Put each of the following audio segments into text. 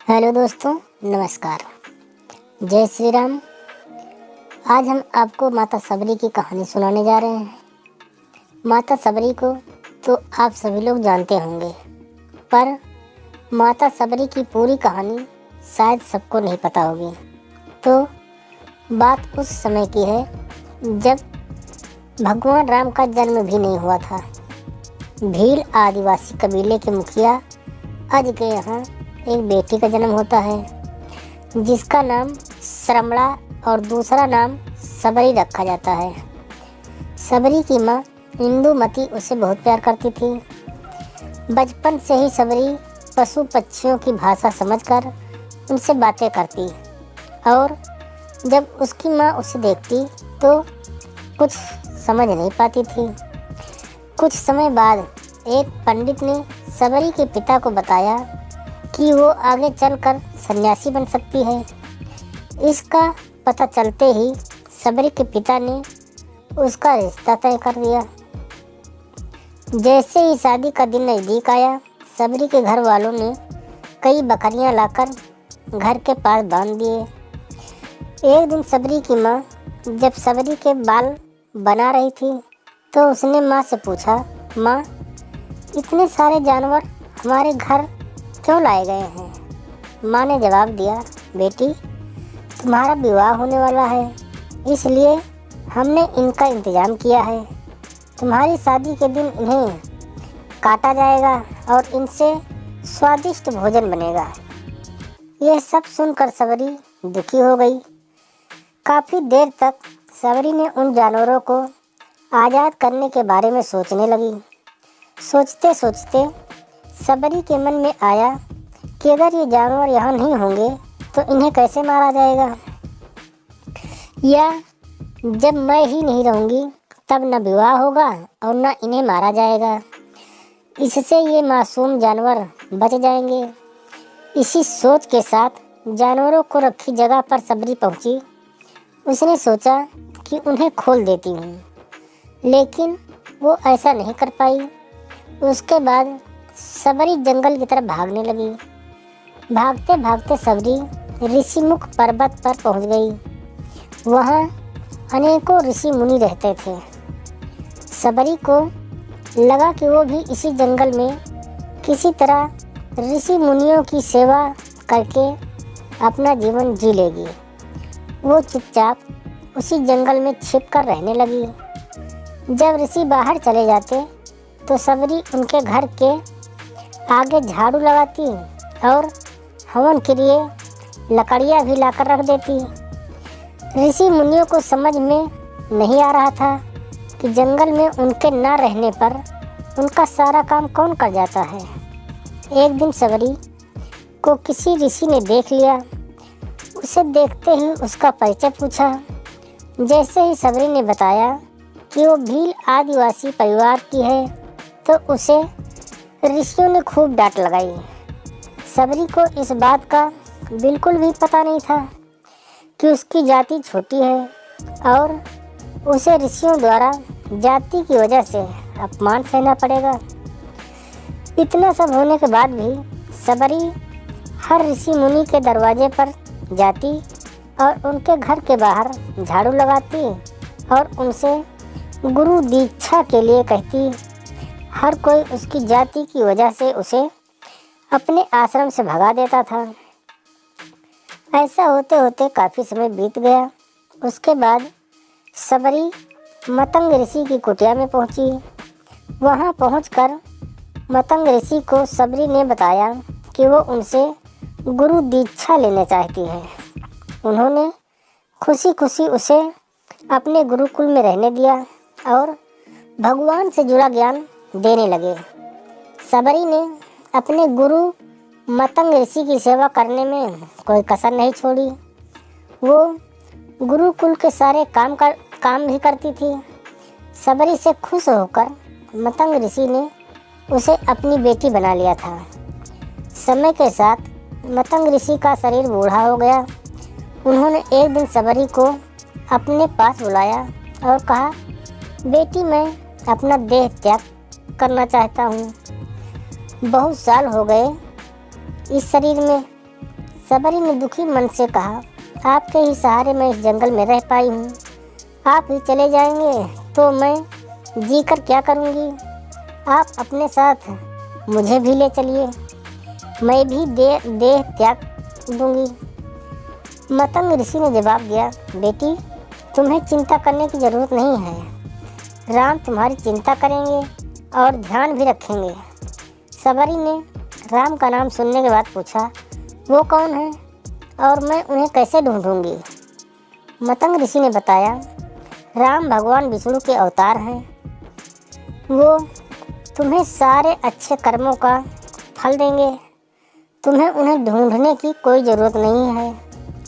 Hello दोस्तों, नमस्कार। जय श्री राम। आज हम आपको माता सबरी की कहानी सुनाने जा रहे हैं। माता सबरी को तो आप सभी लोग जानते होंगे, पर माता सबरी की पूरी कहानी शायद सबको नहीं पता होगी। तो बात उस समय की है जब भगवान राम का जन्म भी नहीं हुआ था। भील आदिवासी कबीले के मुखिया अज के यहाँ एक बेटी का जन्म होता है जिसका नाम श्रमणा और दूसरा नाम सबरी रखा जाता है। सबरी की माँ इंदुमती उसे बहुत प्यार करती थी। बचपन से ही सबरी पशु पक्षियों की भाषा समझकर उनसे बातें करती और जब उसकी माँ उसे देखती तो कुछ समझ नहीं पाती थी। कुछ समय बाद एक पंडित ने सबरी के पिता को बताया कि वो आगे चलकर सन्यासी बन सकती है। इसका पता चलते ही सबरी के पिता ने उसका रिश्ता तय कर दिया। जैसे ही शादी का दिन नज़दीक आया, सबरी के घर वालों ने कई बकरियां लाकर घर के पास बांध दिए। एक दिन सबरी की माँ जब सबरी के बाल बना रही थी तो उसने माँ से पूछा, माँ, इतने सारे जानवर हमारे घर क्यों लाए गए हैं? माँ ने जवाब दिया, बेटी, तुम्हारा विवाह होने वाला है, इसलिए हमने इनका इंतजाम किया है। तुम्हारी शादी के दिन इन्हें काटा जाएगा और इनसे स्वादिष्ट भोजन बनेगा। यह सब सुनकर सबरी दुखी हो गई। काफ़ी देर तक सबरी ने उन जानवरों को आज़ाद करने के बारे में सोचने लगी। सोचते सोचते सबरी के मन में आया कि अगर ये जानवर यहाँ नहीं होंगे तो इन्हें कैसे मारा जाएगा, या जब मैं ही नहीं रहूँगी तब न विवाह होगा और न इन्हें मारा जाएगा। इससे ये मासूम जानवर बच जाएंगे। इसी सोच के साथ जानवरों को रखी जगह पर सबरी पहुँची। उसने सोचा कि उन्हें खोल देती हूँ, लेकिन वो ऐसा नहीं कर पाई। उसके बाद सबरी जंगल की तरफ भागने लगी। भागते भागते सबरी ऋषिमुख पर्वत पर पहुंच गई। वहां अनेकों ऋषि मुनि रहते थे। सबरी को लगा कि वो भी इसी जंगल में किसी तरह ऋषि मुनियों की सेवा करके अपना जीवन जी लेगी। वो चुपचाप उसी जंगल में छिप कर रहने लगी। जब ऋषि बाहर चले जाते तो सबरी उनके घर के आगे झाड़ू लगाती और हवन के लिए लकड़ियाँ भी लाकर रख देती। ऋषि मुनियों को समझ में नहीं आ रहा था कि जंगल में उनके न रहने पर उनका सारा काम कौन कर जाता है। एक दिन सबरी को किसी ऋषि ने देख लिया। उसे देखते ही उसका परिचय पूछा। जैसे ही सबरी ने बताया कि वो भील आदिवासी परिवार की है तो उसे ऋषियों ने खूब डांट लगाई। सबरी को इस बात का बिल्कुल भी पता नहीं था कि उसकी जाति छोटी है और उसे ऋषियों द्वारा जाति की वजह से अपमान सहना पड़ेगा। इतना सब होने के बाद भी सबरी हर ऋषि मुनि के दरवाजे पर जाती और उनके घर के बाहर झाड़ू लगाती और उनसे गुरु दीक्षा के लिए कहती। हर कोई उसकी जाति की वजह से उसे अपने आश्रम से भगा देता था। ऐसा होते होते काफ़ी समय बीत गया। उसके बाद सबरी मतंग ऋषि की कुटिया में पहुंची। वहां पहुंचकर मतंग ऋषि को सबरी ने बताया कि वो उनसे गुरु दीक्षा लेना चाहती है। उन्होंने खुशी खुशी उसे अपने गुरुकुल में रहने दिया और भगवान से जुड़ा ज्ञान देने लगे। सबरी ने अपने गुरु मतंग ऋषि की सेवा करने में कोई कसर नहीं छोड़ी। वो गुरुकुल के सारे काम भी करती थी। सबरी से खुश होकर मतंग ऋषि ने उसे अपनी बेटी बना लिया था। समय के साथ मतंग ऋषि का शरीर बूढ़ा हो गया। उन्होंने एक दिन सबरी को अपने पास बुलाया और कहा, बेटी, मैं अपना देह त्याग करना चाहता हूँ। बहुत साल हो गए इस शरीर में, सबरी ने दुखी मन से कहा, आपके ही सहारे मैं इस जंगल में रह पाई हूँ, आप ही चले जाएंगे तो मैं जी कर क्या करूँगी। आप अपने साथ मुझे भी ले चलिए, मैं भी देह त्याग दूंगी। मतंग ऋषि ने जवाब दिया, बेटी तुम्हें चिंता करने की जरूरत नहीं है, राम तुम्हारी चिंता करेंगे और ध्यान भी रखेंगे। सबरी ने राम का नाम सुनने के बाद पूछा, वो कौन है और मैं उन्हें कैसे ढूंढूंगी। मतंग ऋषि ने बताया, राम भगवान विष्णु के अवतार हैं, वो तुम्हें सारे अच्छे कर्मों का फल देंगे, तुम्हें उन्हें ढूंढने की कोई ज़रूरत नहीं है।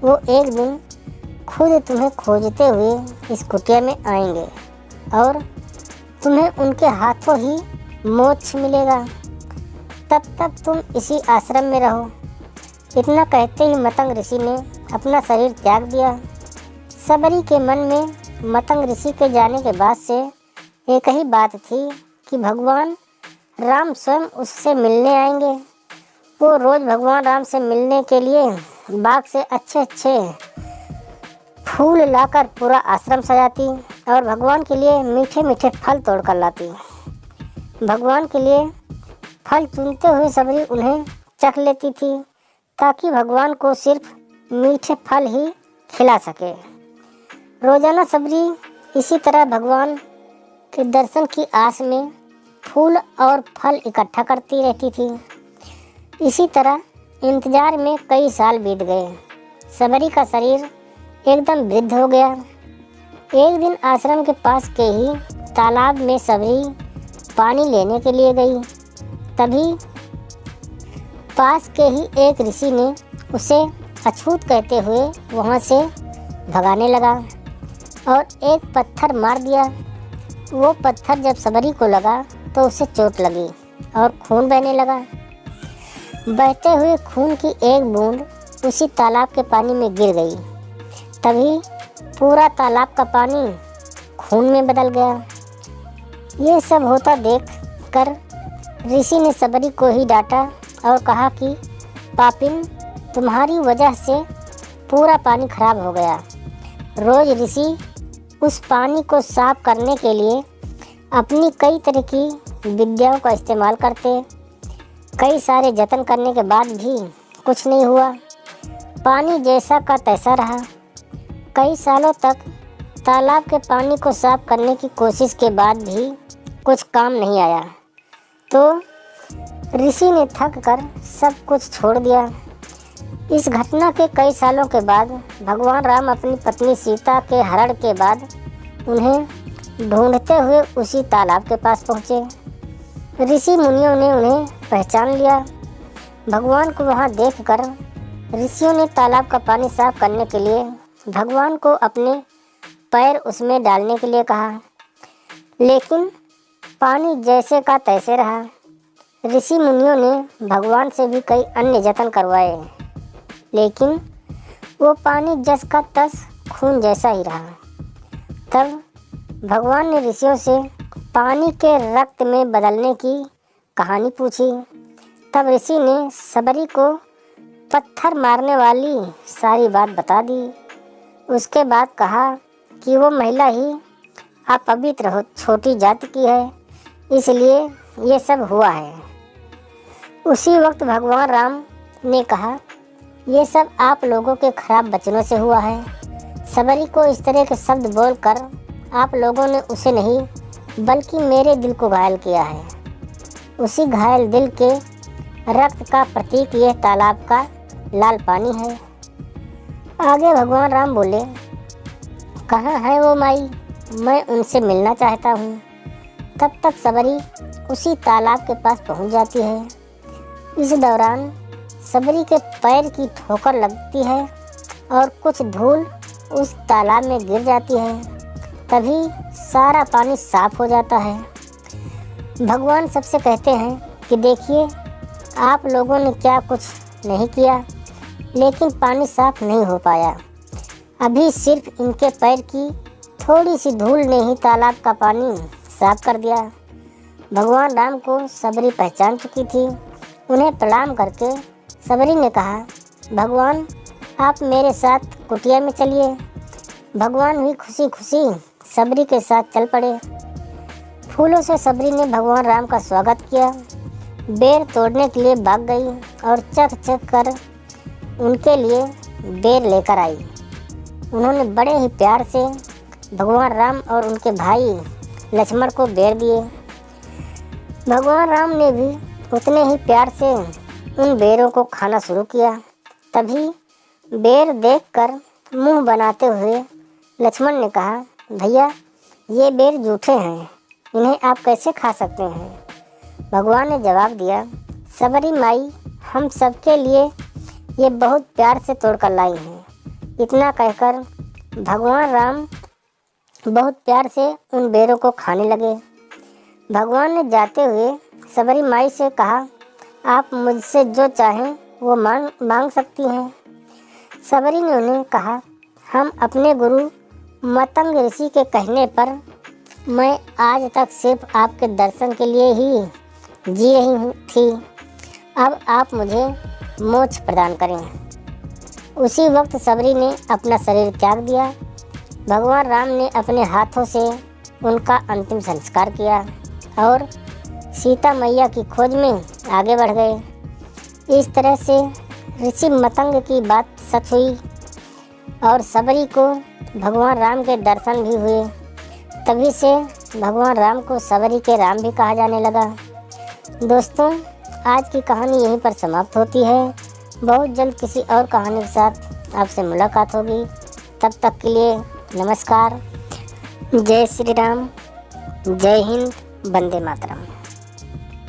वो एक दिन खुद तुम्हें खोजते हुए इस कुटिया में आएंगे और तुम्हें उनके हाथों ही मोक्ष मिलेगा, तब तक तुम इसी आश्रम में रहो। इतना कहते ही मतंग ऋषि ने अपना शरीर त्याग दिया। सबरी के मन में मतंग ऋषि के जाने के बाद से एक ही बात थी कि भगवान राम स्वयं उससे मिलने आएंगे। वो रोज़ भगवान राम से मिलने के लिए बाग से अच्छे अच्छे फूल लाकर पूरा आश्रम सजाती और भगवान के लिए मीठे मीठे फल तोड़ कर लाती। भगवान के लिए फल चुनते हुए सबरी उन्हें चख लेती थी ताकि भगवान को सिर्फ मीठे फल ही खिला सके। रोजाना सबरी इसी तरह भगवान के दर्शन की आस में फूल और फल इकट्ठा करती रहती थी। इसी तरह इंतजार में कई साल बीत गए। सबरी का शरीर एकदम वृद्ध हो गया। एक दिन आश्रम के पास के ही तालाब में सबरी पानी लेने के लिए गई। तभी पास के ही एक ऋषि ने उसे अछूत कहते हुए वहाँ से भगाने लगा और एक पत्थर मार दिया। वो पत्थर जब सबरी को लगा तो उसे चोट लगी और खून बहने लगा। बहते हुए खून की एक बूंद उसी तालाब के पानी में गिर गई। तभी पूरा तालाब का पानी खून में बदल गया। ये सब होता देख कर ऋषि ने सबरी को ही डांटा और कहा कि पापिन, तुम्हारी वजह से पूरा पानी खराब हो गया। रोज ऋषि उस पानी को साफ करने के लिए अपनी कई तरह की विद्याओं का इस्तेमाल करते। कई सारे जतन करने के बाद भी कुछ नहीं हुआ। पानी जैसा का तैसा रहा। कई सालों तक तालाब के पानी को साफ करने की कोशिश के बाद भी कुछ काम नहीं आया तो ऋषि ने थक कर सब कुछ छोड़ दिया। इस घटना के कई सालों के बाद भगवान राम अपनी पत्नी सीता के हरण के बाद उन्हें ढूंढते हुए उसी तालाब के पास पहुँचे। ऋषि मुनियों ने उन्हें पहचान लिया। भगवान को वहाँ देखकर ऋषियों ने तालाब का पानी साफ करने के लिए भगवान को अपने पैर उसमें डालने के लिए कहा, लेकिन पानी जैसे का तैसे रहा। ऋषि मुनियों ने भगवान से भी कई अन्य जतन करवाए, लेकिन वो पानी जस का तस खून जैसा ही रहा। तब भगवान ने ऋषियों से पानी के रक्त में बदलने की कहानी पूछी। तब ऋषि ने सबरी को पत्थर मारने वाली सारी बात बता दी। उसके बाद कहा कि वो महिला ही अपवित्र हो छोटी जाति की है, इसलिए ये सब हुआ है। उसी वक्त भगवान राम ने कहा, ये सब आप लोगों के खराब वचनों से हुआ है। सबरी को इस तरह के शब्द बोलकर आप लोगों ने उसे नहीं बल्कि मेरे दिल को घायल किया है। उसी घायल दिल के रक्त का प्रतीक यह तालाब का लाल पानी है। आगे भगवान राम बोले, कहाँ है वो माई, मैं उनसे मिलना चाहता हूँ। तब तक सबरी उसी तालाब के पास पहुँच जाती है। इस दौरान सबरी के पैर की ठोकर लगती है और कुछ धूल उस तालाब में गिर जाती है। तभी सारा पानी साफ हो जाता है। भगवान सबसे कहते हैं कि देखिए, आप लोगों ने क्या कुछ नहीं किया, लेकिन पानी साफ नहीं हो पाया। अभी सिर्फ इनके पैर की थोड़ी सी धूल ने ही तालाब का पानी साफ कर दिया। भगवान राम को सबरी पहचान चुकी थी। उन्हें प्रणाम करके सबरी ने कहा, भगवान आप मेरे साथ कुटिया में चलिए। भगवान भी खुशी खुशी सबरी के साथ चल पड़े। फूलों से सबरी ने भगवान राम का स्वागत किया, बेर तोड़ने के लिए भाग गई और चक चक कर उनके लिए बेर लेकर आई। उन्होंने बड़े ही प्यार से भगवान राम और उनके भाई लक्ष्मण को बेर दिए। भगवान राम ने भी उतने ही प्यार से उन बेरों को खाना शुरू किया। तभी बेर देखकर मुंह बनाते हुए लक्ष्मण ने कहा, भैया ये बेर जूठे हैं, इन्हें आप कैसे खा सकते हैं? भगवान ने जवाब दिया, सबरी माई हम सबके लिए ये बहुत प्यार से तोड़कर लाई हैं। इतना कहकर भगवान राम बहुत प्यार से उन बेरों को खाने लगे। भगवान ने जाते हुए सबरी माई से कहा, आप मुझसे जो चाहें वो मांग सकती हैं। सबरी ने उन्हें कहा, हम अपने गुरु मतंग ऋषि के कहने पर मैं आज तक सिर्फ आपके दर्शन के लिए ही जी रही थी। अब आप मुझे मोक्ष प्रदान करें। उसी वक्त सबरी ने अपना शरीर त्याग दिया। भगवान राम ने अपने हाथों से उनका अंतिम संस्कार किया और सीता मैया की खोज में आगे बढ़ गए। इस तरह से ऋषि मतंग की बात सच हुई और सबरी को भगवान राम के दर्शन भी हुए। तभी से भगवान राम को सबरी के राम भी कहा जाने लगा। दोस्तों, आज की कहानी यहीं पर समाप्त होती है। बहुत जल्द किसी और कहानी के साथ आपसे मुलाकात होगी। तब तक के लिए नमस्कार। जय श्री राम, जय हिंद, वंदे मातरम।